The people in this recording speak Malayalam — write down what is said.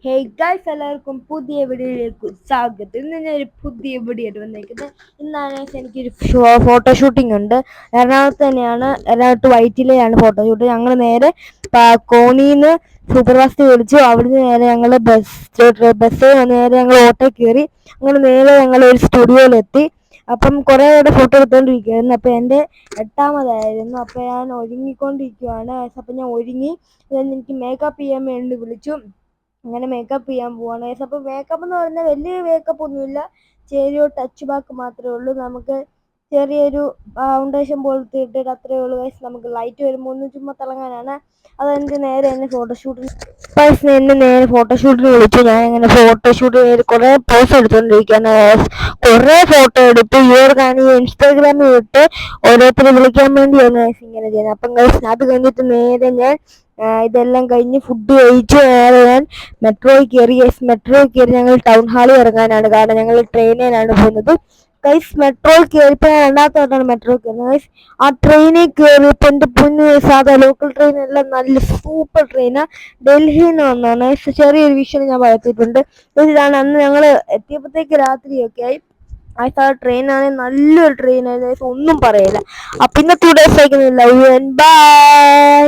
ഹേയ് ഗൈസ്, എല്ലാവർക്കും പുതിയ വീഡിയോയിലേക്ക് സ്വാഗതം. ഇന്ന് ഞാനൊരു പുതിയ വീഡിയോ ആയിട്ട് വന്നിരിക്കുന്നത്. ഇന്നാണ് എനിക്കൊരു ഫോട്ടോഷൂട്ടിംഗ് ഉണ്ട്. എറണാകുളത്ത് തന്നെയാണ്, എറണാകുളത്ത് വൈറ്റിലയാണ് ഫോട്ടോഷൂട്ട്. ഞങ്ങൾ നേരെ കോന്നിന്ന് സൂപ്പർഫാസ്റ്റ് വിളിച്ചു. അവിടുന്ന് നേരെ ഞങ്ങൾ ബസ് നേരെ ഞങ്ങൾ ഓട്ടോ കയറി. അങ്ങനെ നേരെ ഞങ്ങൾ ഒരു സ്റ്റുഡിയോയിലെത്തി. അപ്പം കുറേ പേരുടെ ഫോട്ടോ എടുത്തുകൊണ്ടിരിക്കുകയായിരുന്നു. അപ്പം എൻ്റെ എട്ടാമതായിരുന്നു. അപ്പം ഞാൻ ഒരുങ്ങിക്കൊണ്ടിരിക്കുകയാണ്. അപ്പം ഞാൻ ഒരുങ്ങി എനിക്ക് മേക്കപ്പ് ചെയ്യാൻ വേണ്ടി വിളിച്ചു. അങ്ങനെ മേക്കപ്പ് ചെയ്യാൻ പോവാണ് ഗൈസ്. അപ്പോൾ മേക്കപ്പ് എന്ന് പറഞ്ഞാൽ വലിയ മേക്കപ്പ് ഒന്നുമില്ല, ചെറിയൊരു ടച്ച് ബാക്ക് മാത്രമേ ഉള്ളൂ. നമുക്ക് ചെറിയൊരു ഫൗണ്ടേഷൻ പോലത്തെ ഇട്ടിട്ട് അത്രയേ ഉള്ളൂ ഗൈസ്. നമുക്ക് ലൈറ്റ് വരുമ്പോൾ ഒന്ന് ചുമ്മാ തിളങ്ങാനാണ്. അതെനിക്ക് നേരെ എന്നെ ഫോട്ടോഷൂട്ടിന് വിളിച്ചു. ഞാൻ അങ്ങനെ ഫോട്ടോഷൂട്ട് കുറേ പോസ് എടുത്തുകൊണ്ടിരിക്കുകയാണ്. കുറേ ഫോട്ടോ എടുത്ത് ഇവർക്കാണെങ്കിൽ ഇൻസ്റ്റാഗ്രാമിൽ ഇട്ട് ഓരോരുത്തരെ വിളിക്കാൻ വേണ്ടിയാണ് ഗൈസ് ഇങ്ങനെ ചെയ്യുന്നത്. അപ്പം ഗൈസ് അത് കഴിഞ്ഞിട്ട് നേരെ ഞാൻ ഇതെല്ലാം കഴിഞ്ഞ് ഫുഡ് കഴിച്ച് നേരെ ഞാൻ മെട്രോയിൽ കയറി. ഞങ്ങൾ ടൗൺ ഹാളിൽ ഇറങ്ങാനാണ്, കാരണം ഞങ്ങൾ ട്രെയിനിലാണ് പോകുന്നത് ഗൈസ്. മെട്രോയിൽ കയറിയപ്പോൾ ഞാൻ രണ്ടാമത്തെ വട്ടമാണ് മെട്രോയിൽ കയറുന്നത് ഗൈസ്. ആ ട്രെയിനിൽ കയറിയപ്പോൾ എൻ്റെ പൊന്നു, സാധാ ലോക്കൽ ട്രെയിനെല്ലാം നല്ല സൂപ്പർ ട്രെയിനാണ്. ഡൽഹിയിൽ നിന്ന് വന്നതാണ്. ചെറിയൊരു വിഷയം ഞാൻ വളർത്തിയിട്ടുണ്ട്. ഇതാണ് അന്ന് ഞങ്ങൾ എത്തിയപ്പോഴത്തേക്ക് രാത്രിയൊക്കെ ആയി. ആ ട്രെയിനാണെങ്കിൽ നല്ലൊരു ട്രെയിനായിരുന്നു, ഒന്നും പറയില്ല. അപ്പം ഇന്നത്തെ വീഡിയോ ബൈ.